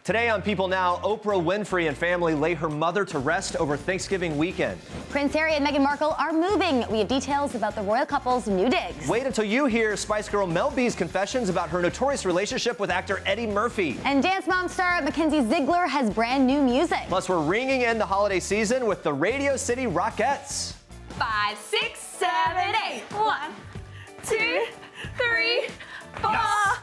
Today on People Now, Oprah Winfrey and family lay her mother to rest over Thanksgiving weekend. Prince Harry and Meghan Markle are moving. We have details about the royal couple's new digs. Wait until you hear Spice Girl Mel B's confessions about her notorious relationship with actor Eddie Murphy. And Dance Mom star Mckenzie Ziegler has brand new music. Plus, we're ringing in the holiday season with the Radio City Rockettes. 5, 6, 7, 8. 1, 2, 3, 4. Yes.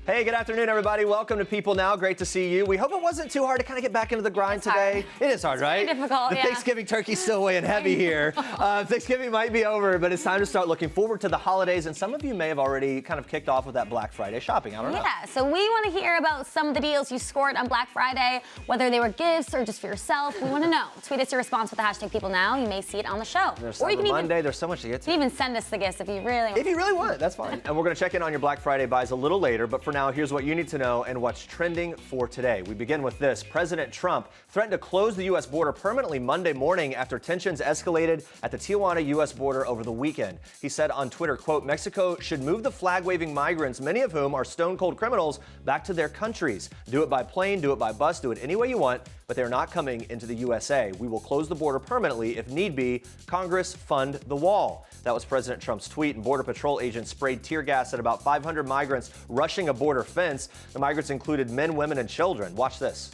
Hey, good afternoon, everybody. Welcome to People Now. Great to see you. We hope it wasn't too hard to kind of get back into the grind today. It is hard, right? It's difficult, The Thanksgiving turkey's still weighing heavy here. Thanksgiving might be over, but it's time to start looking forward to the holidays. And some of you may have already kind of kicked off with that Black Friday shopping. I don't know. Yeah, so we want to hear about some of the deals you scored on Black Friday, whether they were gifts or just for yourself. We want to know. Tweet us your response with the hashtag People Now. You may see it on the show. There's Monday. There's so much to get to. You can even send us the gifts if you really want. If you really want it, that's fine. And we're going to check in on your Black Friday buys a little later. But for now, here's what you need to know and what's trending for today. We begin with this. President Trump threatened to close the U.S. border permanently Monday morning after tensions escalated at the Tijuana U.S. border over the weekend. He said on Twitter, quote, Mexico should move the flag-waving migrants, many of whom are stone-cold criminals, back to their countries. Do it by plane, do it by bus, do it any way you want, but they're not coming into the USA. We will close the border permanently if need be. Congress fund the wall. That was President Trump's tweet, and Border Patrol agents sprayed tear gas at about 500 migrants rushing a border fence. The migrants included men, women, and children. Watch this.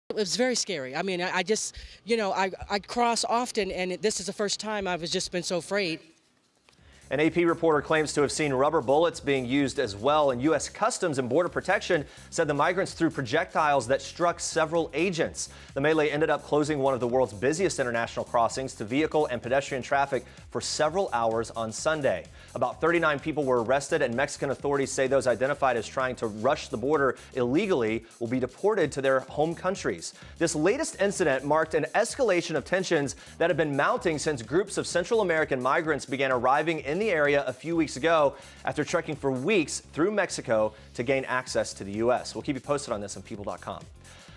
It was very scary. I mean, I just, I cross often, and this is the first time I've just been so afraid. An AP reporter claims to have seen rubber bullets being used as well, and U.S. Customs and Border Protection said the migrants threw projectiles that struck several agents. The melee ended up closing one of the world's busiest international crossings to vehicle and pedestrian traffic for several hours on Sunday. About 39 people were arrested, and Mexican authorities say those identified as trying to rush the border illegally will be deported to their home countries. This latest incident marked an escalation of tensions that have been mounting since groups of Central American migrants began arriving in the area a few weeks ago after trekking for weeks through Mexico to gain access to the U.S. We'll keep you posted on this on People.com.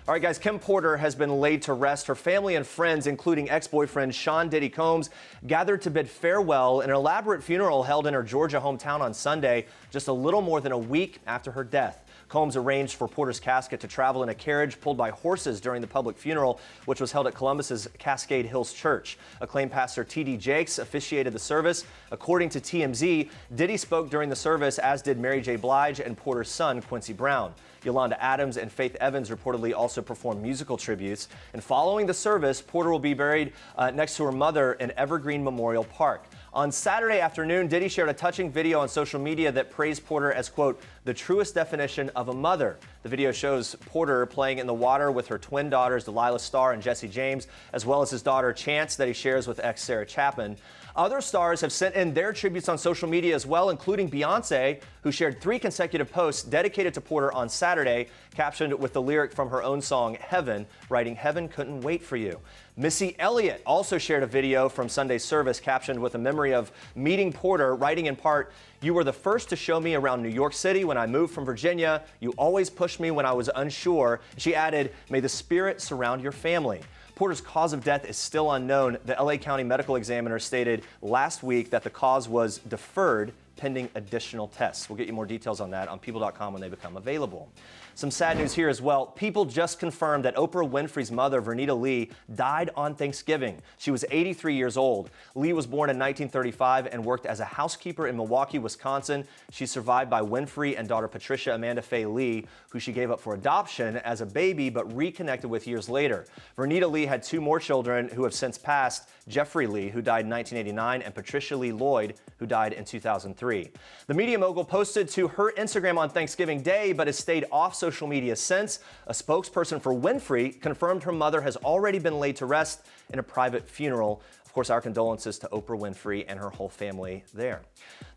All right, guys, Kim Porter has been laid to rest. Her family and friends, including ex-boyfriend Sean Diddy Combs, gathered to bid farewell in an elaborate funeral held in her Georgia hometown on Sunday, just a little more than a week after her death. Combs arranged for Porter's casket to travel in a carriage pulled by horses during the public funeral, which was held at Columbus's Cascade Hills Church. Acclaimed pastor T.D. Jakes officiated the service. According to TMZ, Diddy spoke during the service, as did Mary J. Blige and Porter's son, Quincy Brown. Yolanda Adams and Faith Evans reportedly also performed musical tributes. And following the service, Porter will be buried next to her mother in Evergreen Memorial Park. On Saturday afternoon, Diddy shared a touching video on social media that praised Porter as, quote, the truest definition of a mother. The video shows Porter playing in the water with her twin daughters, Delilah Starr and Jesse James, as well as his daughter Chance, that he shares with ex Sarah Chapman. Other stars have sent in their tributes on social media as well, including Beyonce, who shared 3 consecutive posts dedicated to Porter on Saturday, captioned with the lyric from her own song, Heaven, writing, Heaven couldn't wait for you. Missy Elliott also shared a video from Sunday's service captioned with a memory of meeting Porter, writing in part, you were the first to show me around New York City when I moved from Virginia. You always pushed me when I was unsure. She added, may the spirit surround your family. Porter's cause of death is still unknown. The LA County Medical Examiner stated last week that the cause was deferred pending additional tests. We'll get you more details on that on People.com when they become available. Some sad news here as well. People just confirmed that Oprah Winfrey's mother, Vernita Lee, died on Thanksgiving. She was 83 years old. Lee was born in 1935 and worked as a housekeeper in Milwaukee, Wisconsin. She's survived by Winfrey and daughter Patricia Amanda Faye Lee, who she gave up for adoption as a baby but reconnected with years later. Vernita Lee had 2 more children who have since passed, Jeffrey Lee, who died in 1989, and Patricia Lee Lloyd, who died in 2003. The media mogul posted to her Instagram on Thanksgiving Day, but has stayed off social media since. A spokesperson for Winfrey confirmed her mother has already been laid to rest in a private funeral. Of course, our condolences to Oprah Winfrey and her whole family there.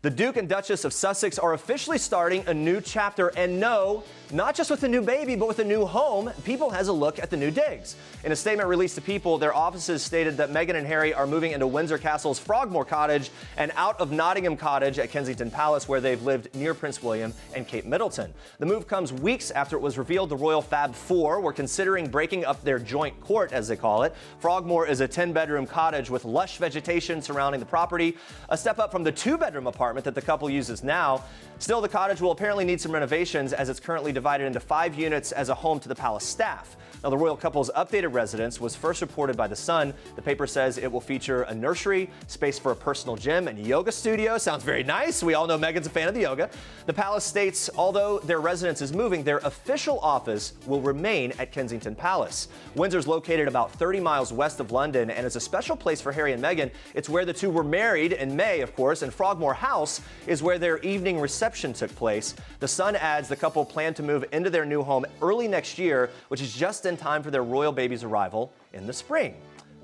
The Duke and Duchess of Sussex are officially starting a new chapter, and no, not just with a new baby, but with a new home. People has a look at the new digs. In a statement released to People, their offices stated that Meghan and Harry are moving into Windsor Castle's Frogmore Cottage and out of Nottingham Cottage at Kensington Palace, where they've lived near Prince William and Kate Middleton. The move comes weeks after it was revealed the royal Fab Four were considering breaking up their joint court, as they call it. Frogmore is a 10-bedroom cottage with lush vegetation surrounding the property, a step up from the 2-bedroom apartment that the couple uses now. Still, the cottage will apparently need some renovations as it's currently divided into 5 units as a home to the palace staff. Now, the royal couple's updated residence was first reported by The Sun. The paper says it will feature a nursery, space for a personal gym, and yoga studio. Sounds very nice. We all know Meghan's a fan of the yoga. The palace states although their residence is moving, their official office will remain at Kensington Palace. Windsor's located about 30 miles west of London and is a special place for Harry and Meghan. It's where the two were married in May, of course, and Frogmore House is where their evening reception took place. The Sun adds the couple plan to move into their new home early next year, which is just in time for their royal baby's arrival in the spring.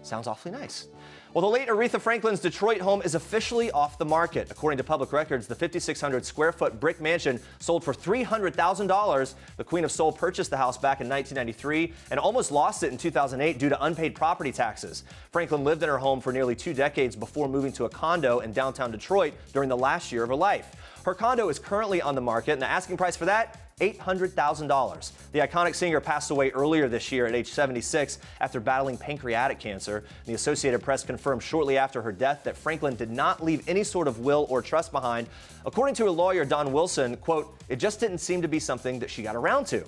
Sounds awfully nice. Well, the late Aretha Franklin's Detroit home is officially off the market. According to public records, the 5,600 square foot brick mansion sold for $300,000. The Queen of Soul purchased the house back in 1993 and almost lost it in 2008 due to unpaid property taxes. Franklin lived in her home for nearly 2 decades before moving to a condo in downtown Detroit during the last year of her life. Her condo is currently on the market, and the asking price for that, $800,000. The iconic singer passed away earlier this year at age 76 after battling pancreatic cancer. The Associated Press confirmed shortly after her death that Franklin did not leave any sort of will or trust behind. According to a lawyer, Don Wilson, quote, "It just didn't seem to be something that she got around to."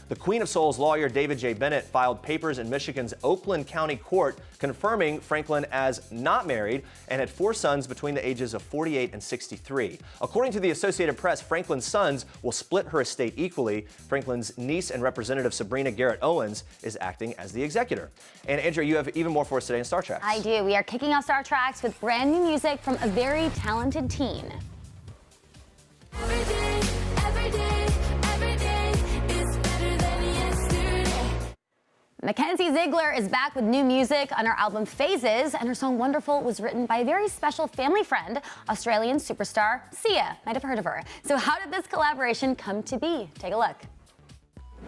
The Queen of Soul's lawyer, David J. Bennett, filed papers in Michigan's Oakland County Court confirming Franklin as not married and had 4 sons between the ages of 48 and 63. According to the Associated Press, Franklin's sons will split her estate equally. Franklin's niece and Representative Sabrina Garrett Owens is acting as the executor. And Andrea, you have even more for us today in Star Treks. I do. We are kicking off Star Treks with brand new music from a very talented teen. Every day, every day, every day is better than yesterday. Mckenzie Ziegler is back with new music on her album Phases, and her song Wonderful was written by a very special family friend, Australian superstar Sia. Might have heard of her. So how did this collaboration come to be? Take a look.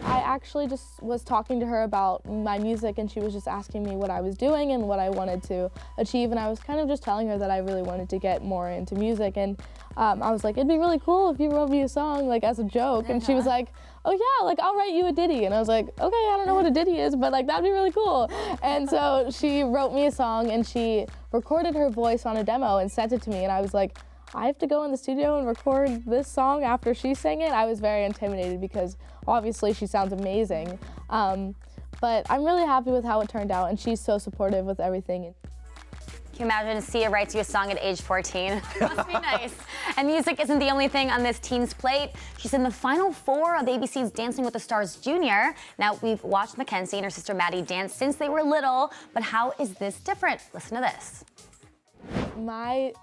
I actually just was talking to her about my music, and she was just asking me what I was doing and what I wanted to achieve, and I was kind of just telling her that I really wanted to get more into music, and I was like, it'd be really cool if you wrote me a song, like, as a joke, and she was like, oh yeah, like, I'll write you a ditty, and I was like, okay, I don't know what a ditty is, but like, that'd be really cool. And so she wrote me a song, and she recorded her voice on a demo and sent it to me, and I was like, I have to go in the studio and record this song after she sang it. I was very intimidated because obviously she sounds amazing. But I'm really happy with how it turned out, and she's so supportive with everything. Can you imagine Sia writes you a song at age 14? Must be nice. And music isn't the only thing on this teen's plate. She's in the final 4 of ABC's Dancing with the Stars Junior. Now, we've watched Mckenzie and her sister Maddie dance since they were little, but how is this different? Listen to this. My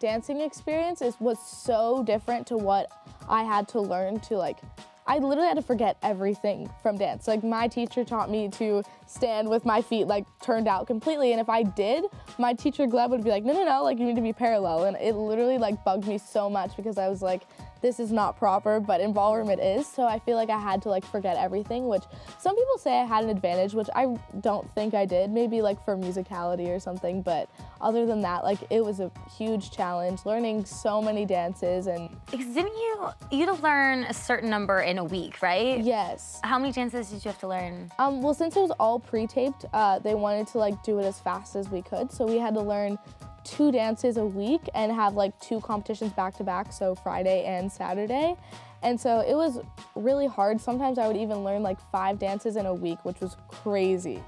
dancing experience was so different to what I had to learn to, like, I literally had to forget everything from dance. Like, my teacher taught me to stand with my feet, like, turned out completely, and if I did, my teacher Gleb would be like, no, like, you need to be parallel, and it literally, like, bugged me so much because I was like, this is not proper, but in ballroom it is, so I feel like I had to, like, forget everything, which some people say I had an advantage, which I don't think I did, maybe, like, for musicality or something, but other than that, like, it was a huge challenge, learning so many dances. And Because didn't you had to learn a certain number in a week, right? Yes. How many dances did you have to learn? Well, since it was all pre-taped, they wanted to, like, do it as fast as we could, so we had to learn 2 dances a week and have, like, 2 competitions back to back, so Friday and Saturday. And so it was really hard. Sometimes I would even learn, like, 5 dances in a week, which was crazy.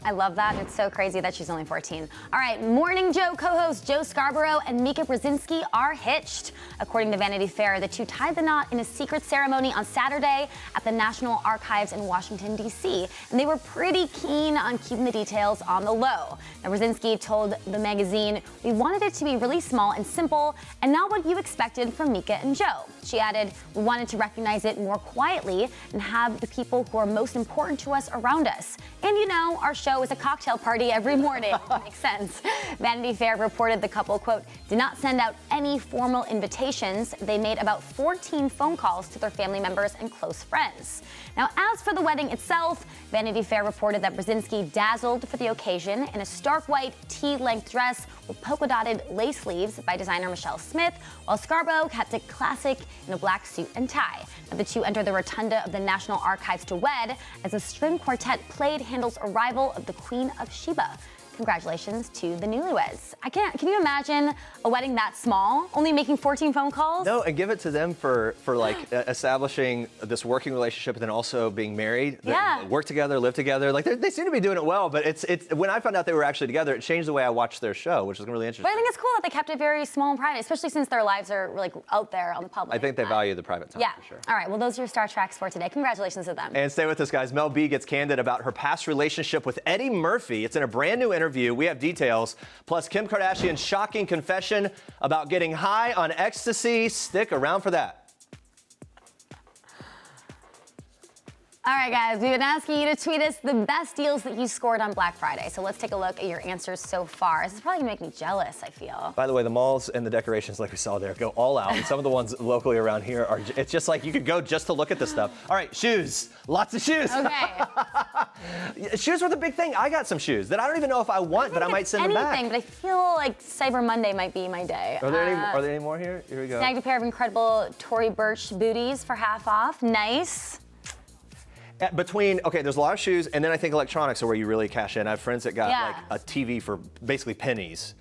I love that. It's so crazy that she's only 14. All right, Morning Joe co-host Joe Scarborough and Mika Brzezinski are hitched. According to Vanity Fair, the two tied the knot in a secret ceremony on Saturday at the National Archives in Washington, D.C., and they were pretty keen on keeping the details on the low. Now, Brzezinski told the magazine, "We wanted it to be really small and simple, and not what you expected from Mika and Joe." She added, "We wanted to recognize it more quietly and have the people who are most important to us around us. And you know, our show is a cocktail party every morning." Makes sense. Vanity Fair reported the couple, quote, "did not send out any formal invitations. They made about 14 phone calls to their family members and close friends." Now, as for the wedding itself, Vanity Fair reported that Brzezinski dazzled for the occasion in a stark white tee-length dress with polka-dotted lace sleeves by designer Michelle Smith, while Scarborough kept it classic in a black suit and tie. Now, the two entered the rotunda of the National Archives to wed as a string quartet played Handel's Arrival of the Queen of Sheba. congratulations to the newlyweds. Can you imagine a wedding that small, only making 14 phone calls? No, and give it to them for like establishing this working relationship and then also being married. Yeah. Work together, live together. Like they seem to be doing it well, but it's when I found out they were actually together, it changed the way I watched their show, which was really interesting. But I think it's cool that they kept it very small and private, especially since their lives are like out there on the public. I think they value the private time, yeah. for sure. All right, well, those are your Star Treks for today. Congratulations to them. And stay with us, guys. Mel B Gets Candid about her past relationship with Eddie Murphy. It's in a brand new interview. We have details. Plus, Kim Kardashian's shocking confession about getting high on ecstasy. Stick around for that. All right, guys, we've been asking you to tweet us the best deals that you scored on Black Friday. So let's take a look at your answers so far. This is probably gonna make me jealous, I feel. By the way, the malls and the decorations, like we saw there, go all out. And some of the ones locally around here are, it's just like you could go just to look at this stuff. All right, shoes. Lots of shoes. Okay. Shoes were the big thing. I got some shoes that I don't even know if I want, but I might send them back. Anything, but I feel like Cyber Monday might be my day. Are there any more here? Here we go. Snagged a pair of incredible Tory Burch booties for half off. Nice. Okay, there's a lot of shoes, and then I think electronics are where you really cash in. I have friends that got Yeah. like a TV for basically pennies.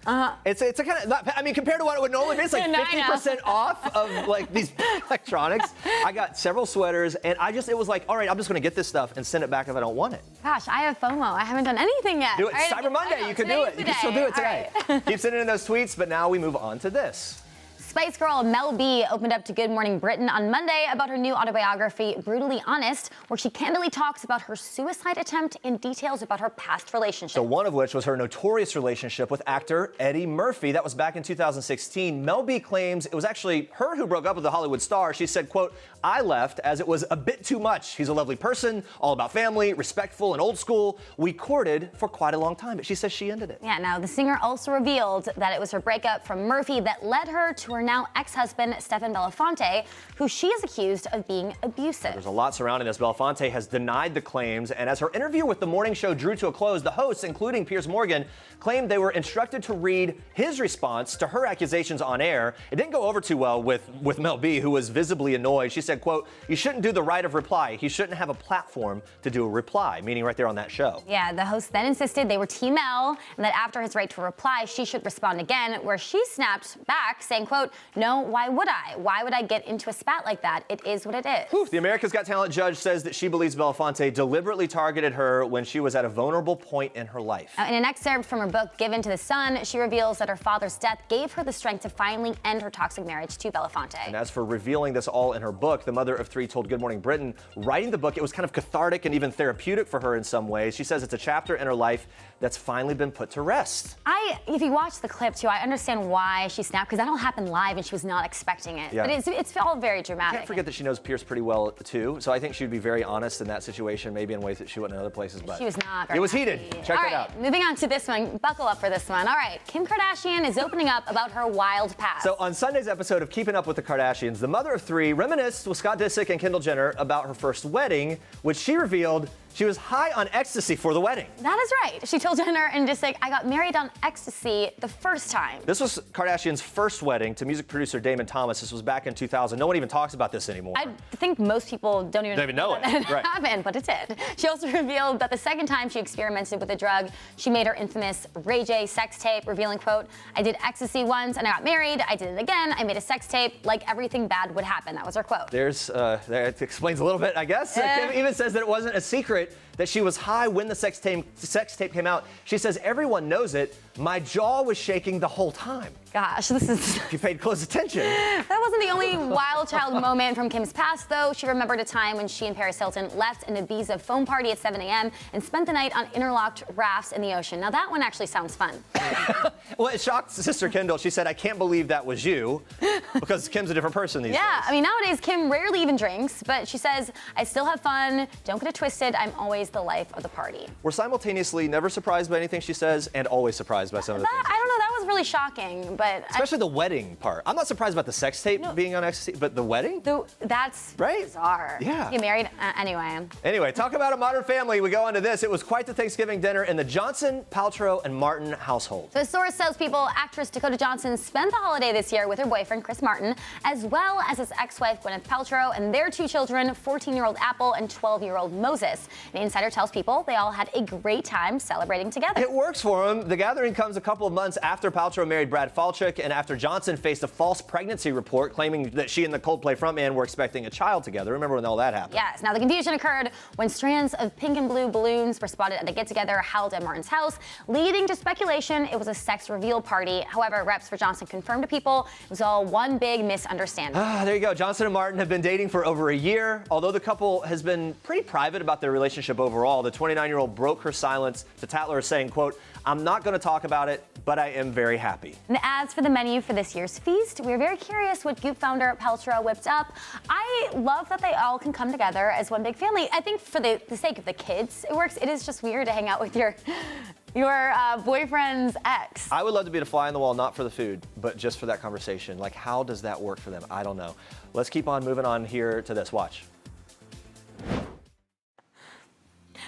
It's a kind of, I mean, compared to what it would normally be, it's like 50% off of like these electronics. I got several sweaters, and it was like, all right, I'm just gonna get this stuff and send it back if I don't want it. Gosh, I have FOMO. I haven't done anything yet. Do it. Cyber Monday, you can do it. You can still do it today. Right. Keep sending in those tweets, but now we move on to this. Spice Girl Mel B opened up to Good Morning Britain on Monday about her new autobiography, Brutally Honest, where she candidly talks about her suicide attempt and details about her past relationship. So one of which was her notorious relationship with actor Eddie Murphy. That was back in 2016. Mel B claims it was actually her who broke up with the Hollywood star. She said, quote, "I left as it was a bit too much. He's a lovely person, all about family, respectful and old school. We courted for quite a long time," but she says she ended it. Yeah, now the singer also revealed that it was her breakup from Murphy that led her to her now ex-husband, Stephen Belafonte, who she is accused of being abusive. There's a lot surrounding this. Belafonte has denied the claims, and as her interview with the morning show drew to a close, the hosts, including Piers Morgan, claimed they were instructed to read his response to her accusations on air. It didn't go over too well with Mel B, who was visibly annoyed. She said, quote, "You shouldn't do the right of reply. He shouldn't have a platform to do a reply," meaning right there on that show. Yeah, the host then insisted they were Team Mel, and that after his right to reply, she should respond again, where she snapped back, saying, quote, "No, why would I? Why would I get into a spat like that? It is what it is." Whew. The America's Got Talent judge says that she believes Belafonte deliberately targeted her when she was at a vulnerable point in her life. Now, in an excerpt from her book, Given to the Sun, she reveals that her father's death gave her the strength to finally end her toxic marriage to Belafonte. And as for revealing this all in her book, the mother of three told Good Morning Britain, writing the book, it was kind of cathartic and even therapeutic for her in some ways. She says it's a chapter in her life that's finally been put to rest. If you watch the clip too, I understand why she snapped, because that all happened live and she was not expecting it. Yeah. But it's all very dramatic. Can't forget that she knows Pierce pretty well too, so I think she'd be very honest in that situation, maybe in ways that she wouldn't in other places. But she was not very it was happy. heated. Check all that right, out. Moving on to this one. Buckle up for this one. All right, Kim Kardashian is opening up about her wild past. So on Sunday's episode of Keeping Up with the Kardashians, the mother of three reminisced with Scott Disick and Kendall Jenner about her first wedding, which she revealed she was high on ecstasy for the wedding. That is right. She told Jenner and Disick, "I got married on ecstasy the first time." This was Kardashian's first wedding to music producer Damon Thomas. This was back in 2000. No one even talks about this anymore. I think most people don't even know it. that Right. happened, but it did. She also revealed that the second time she experimented with a drug, she made her infamous Ray J sex tape, revealing, quote, "I did ecstasy once and I got married. I did it again. I made a sex tape. Like everything bad would happen." That was her quote. That explains a little bit, I guess. Kim even says that it wasn't a secret that she was high when the sex tape came out. She says, "Everyone knows it. My jaw was shaking the whole time." Gosh, this is... If you paid close attention. That wasn't the only wild child moment from Kim's past, though. She remembered a time when she and Paris Hilton left an Ibiza foam party at 7 a.m. and spent the night on interlocked rafts in the ocean. Now, that one actually sounds fun. Well, it shocked Sister Kendall. She said, "I can't believe that was you," because Kim's a different person these days. Yeah, I mean, nowadays, Kim rarely even drinks, but she says, "I still have fun. Don't get it twisted. I'm always the life of the party." We're simultaneously never surprised by anything she says and always surprised by some of the things. I don't know, that was really shocking, but Especially the wedding part. I'm not surprised about the sex tape being on ecstasy, but the wedding? That's Right? bizarre. Yeah. Get married? Anyway. Anyway, talk about a modern family. We go on to this. It was quite the Thanksgiving dinner in the Johnson, Paltrow, and Martin household. The source tells People actress Dakota Johnson spent the holiday this year with her boyfriend, Chris Martin, as well as his ex-wife, Gwyneth Paltrow, and their two children, 14-year-old Apple and 12-year-old Moses. An insider tells People they all had a great time celebrating together. It works for them. The gathering comes a couple of months after Paltrow married Brad Falchuk and after Johnson faced a false pregnancy report claiming that she and the Coldplay frontman were expecting a child together. Remember when all that happened? Yes. Now, the confusion occurred when strands of pink and blue balloons were spotted at a get-together held at Martin's house, leading to speculation it was a sex reveal party. However, reps for Johnson confirmed to People it was all one big misunderstanding. There you go. Johnson and Martin have been dating for over a year. Although the couple has been pretty private about their relationship overall, the 29-year-old broke her silence to Tatler saying, quote, "I'm not going to talk about it, but I am very happy." And as for the menu for this year's feast, we're very curious what Goop founder Paltrow whipped up. I love that they all can come together as one big family. I think for the sake of the kids, it works. It is just weird to hang out with your boyfriend's ex. I would love to be the fly on the wall, not for the food, but just for that conversation. Like, how does that work for them? I don't know. Let's keep on moving on here to this. Watch.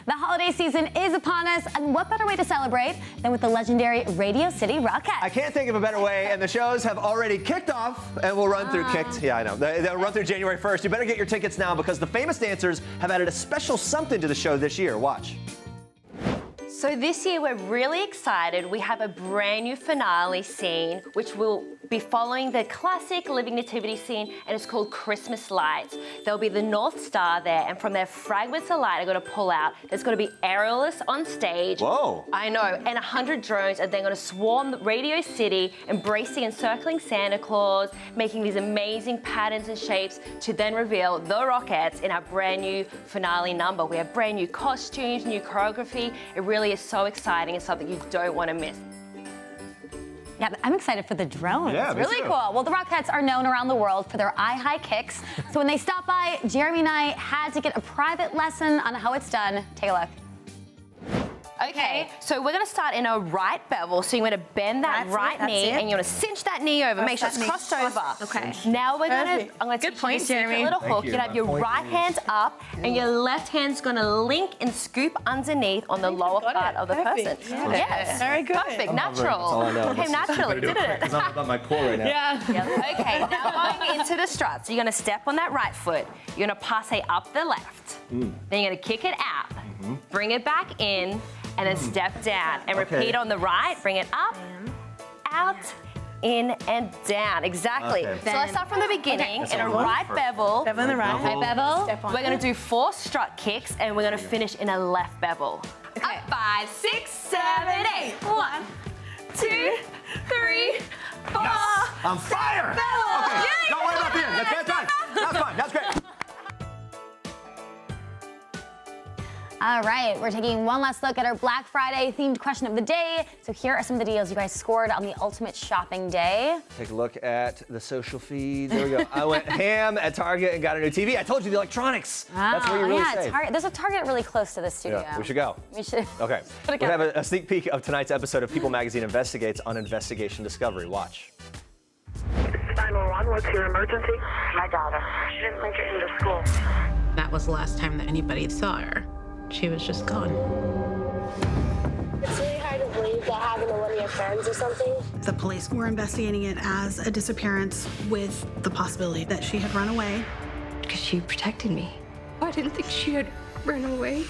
The holiday season is upon us, and what better way to celebrate than with the legendary Radio City Rockettes? I can't think of a better way, and the shows have already kicked off, and we'll run through Yeah, I know. They'll run through January 1st. You better get your tickets now because the famous dancers have added a special something to the show this year. Watch. So this year we're really excited. We have a brand new finale scene which will be following the classic Living Nativity scene, and it's called Christmas Lights. There'll be the North Star there, and from their fragments of light are going to pull out. There's going to be aerialists on stage. Whoa. I know, and 100 drones are then going to swarm Radio City, embracing and circling Santa Claus, making these amazing patterns and shapes to then reveal the Rockettes in our brand new finale number. We have brand new costumes, new choreography. It really is so exciting. It's something you don't want to miss. Yeah, I'm excited for the drones. Yeah, it's me really too. cool. Well, the Rockettes are known around the world for their eye-high kicks. So when they stopped by, Jeremy and I had to get a private lesson on how it's done. Take a look. Okay, so we're gonna start in a right bevel. So you're gonna bend that right knee, and you're gonna cinch that knee over. Make sure it's crossed over. Okay. Now we're gonna. Perfect. I'm gonna Good teach point, you a secret Jeremy. little Thank hook. you. You're gonna have your right hand up, and your left hand's gonna link and scoop underneath on the lower part of the person. Yeah. Yes. Very good. Perfect. Natural. all I know. Came naturally, didn't it? Because I'm about my core right now. Yeah. Okay, now going into the strut. So you're gonna step on that right foot. You're gonna passe up the left. Then you're gonna kick it out. Bring it back in, and then step down. And repeat on the right. Bring it up, out, in, and down. Exactly. Okay. So let's start from the beginning in a right bevel. Bevel on the right. Right bevel. Step on. We're gonna do 4 strut kicks, and we're gonna finish in a left bevel. Okay. Up, 5, 6, 7, 8. 1, 2, 3, 4. I'm fire! Okay, don't worry about the end. That's fine. That's fine. That's great. All right, we're taking one last look at our Black Friday themed question of the day. So here are some of the deals you guys scored on the ultimate shopping day. Take a look at the social feed. There we go. I went ham at Target and got a new TV. I told you the electronics. That's where you really save. Target. There's a Target really close to the studio. Yeah, we should go. We should. Okay. Put it We have together. a sneak peek of tonight's episode of People Magazine Investigates on Investigation Discovery. Watch. 911, what's your emergency? My daughter. She didn't make it into school. That was the last time that anybody saw her. She was just gone. It's really hard to believe that happened to one of your friends or something. The police were investigating it as a disappearance with the possibility that she had run away. Because she protected me. I didn't think she had run away.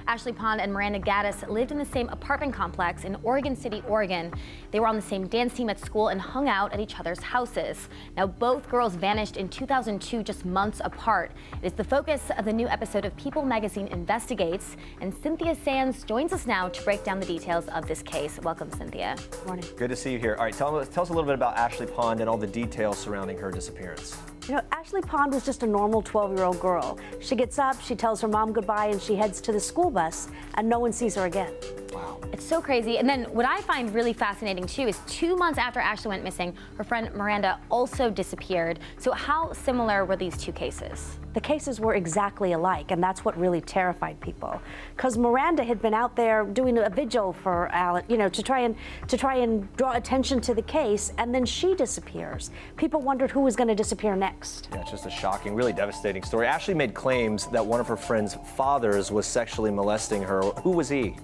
Ashley Pond and Miranda Gaddis lived in the same apartment complex in Oregon City, Oregon. They were on the same dance team at school and hung out at each other's houses. Now, both girls vanished in 2002, just months apart. It is the focus of the new episode of People Magazine Investigates, and Cynthia Sands joins us now to break down the details of this case. Welcome, Cynthia. Good morning. Good to see you here. All right, tell us a little bit about Ashley Pond and all the details surrounding her disappearance. You know, Ashley Pond was just a normal 12-year-old girl. She gets up, she tells her mom goodbye, and she heads to the school bus, and no one sees her again. Wow. It's so crazy. And then what I find really fascinating too is 2 months after Ashley went missing, her friend Miranda also disappeared. So how similar were these two cases? The cases were exactly alike, and that's what really terrified people. Because Miranda had been out there doing a vigil for Alan, you know, to try and draw attention to the case, and then she disappears. People wondered who was going to disappear next. Yeah, it's just a shocking, really devastating story. Ashley made claims that one of her friend's fathers was sexually molesting her. Who was he?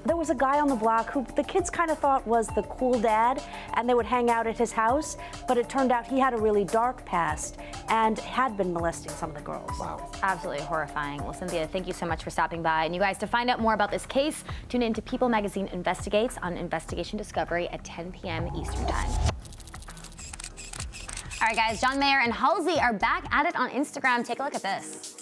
There was a guy on the block who the kids kind of thought was the cool dad, and they would hang out at his house, but it turned out he had a really dark past and had been molesting some of the girls. Wow. Absolutely horrifying. Well, Cynthia, thank you so much for stopping by. And you guys, to find out more about this case, tune in to People Magazine Investigates on Investigation Discovery at 10 p.m. Eastern Time. All right, guys, John Mayer and Halsey are back at it on Instagram. Take a look at this.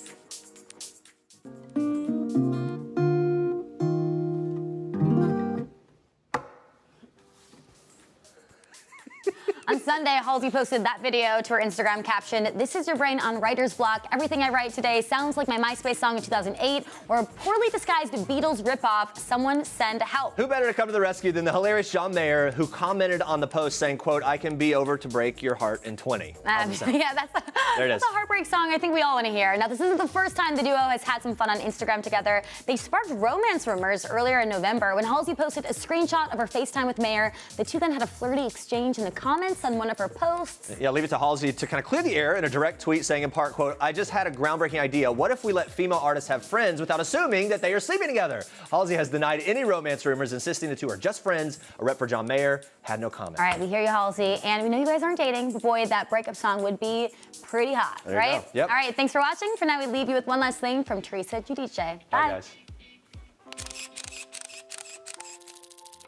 On Sunday, Halsey posted that video to her Instagram caption, "This is your brain on writer's block. Everything I write today sounds like my MySpace song in 2008 or a poorly disguised Beatles ripoff. Someone send help." Who better to come to the rescue than the hilarious John Mayer, who commented on the post saying, quote, "I can be over to break your heart in 20. Yeah, that's a heartbreak song I think we all want to hear. Now, this isn't the first time the duo has had some fun on Instagram together. They sparked romance rumors earlier in November when Halsey posted a screenshot of her FaceTime with Mayer. The two then had a flirty exchange in the comments on one of her posts. Yeah, leave it to Halsey to kind of clear the air in a direct tweet saying in part, quote, "I just had a groundbreaking idea. What if we let female artists have friends without assuming that they are sleeping together?" Halsey has denied any romance rumors, insisting the two are just friends. A rep for John Mayer had no comment. All right, we hear you, Halsey, and we know you guys aren't dating, but boy, that breakup song would be pretty hot, There you right? go. Yep. All right, thanks for watching. For now, we leave you with one last thing from Teresa Giudice. Bye. Bye, guys.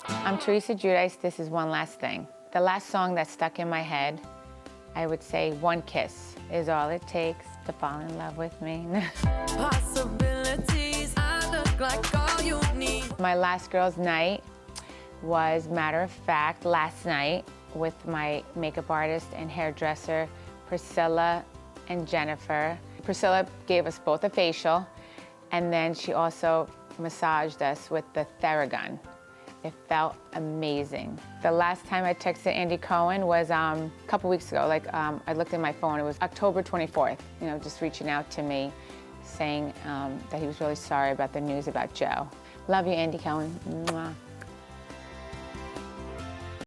I'm Teresa Giudice. This is One Last Thing. The last song that stuck in my head, I would say One Kiss is all it takes to fall in love with me. Possibilities, I look like all you need. My last girls' night was, matter of fact, last night with my makeup artist and hairdresser, Priscilla and Jennifer. Priscilla gave us both a facial, and then she also massaged us with the Theragun. It felt amazing. The last time I texted Andy Cohen was a couple weeks ago. I looked at my phone, it was October 24th, you know, just reaching out to me saying that he was really sorry about the news about Joe. Love you, Andy Cohen. Mwah.